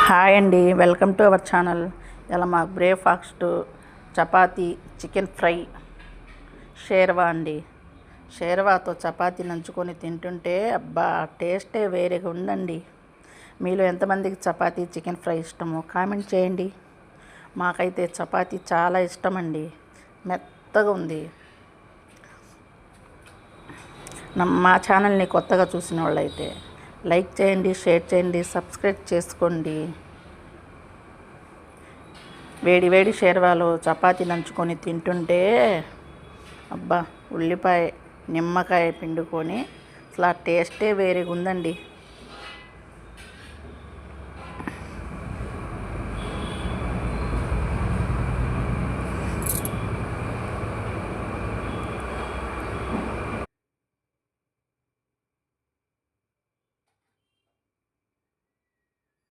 Hi అండి, welcome to our channel. ఇలా మా breakfast chapati, chicken fry, sherwa అండి. షేర్వాతో చపాతీ నంచుకొని తింటుంటే అబ్బా టేస్టే వేరేగా ఉందండి. మీలో ఎంతమందికి చపాతీ, చికెన్ ఫ్రై ఇష్టమో కామెంట్ చేయండి. మాకైతే చపాతీ చాలా ఇష్టమండి, మెత్తగా ఉంది. మా ఛానల్ని కొత్తగా చూసిన వాళ్ళైతే లైక్ చేయండి, షేర్ చేయండి, సబ్స్క్రైబ్ చేసుకోండి. వేడి వేడి షేర్వాలో చపాతీ నంచుకొని తింటుంటే అబ్బా ఉల్లిపాయ నిమ్మకాయ పిండుకొని అసలు ఆ టేస్టే వేరేగా ఉందండి.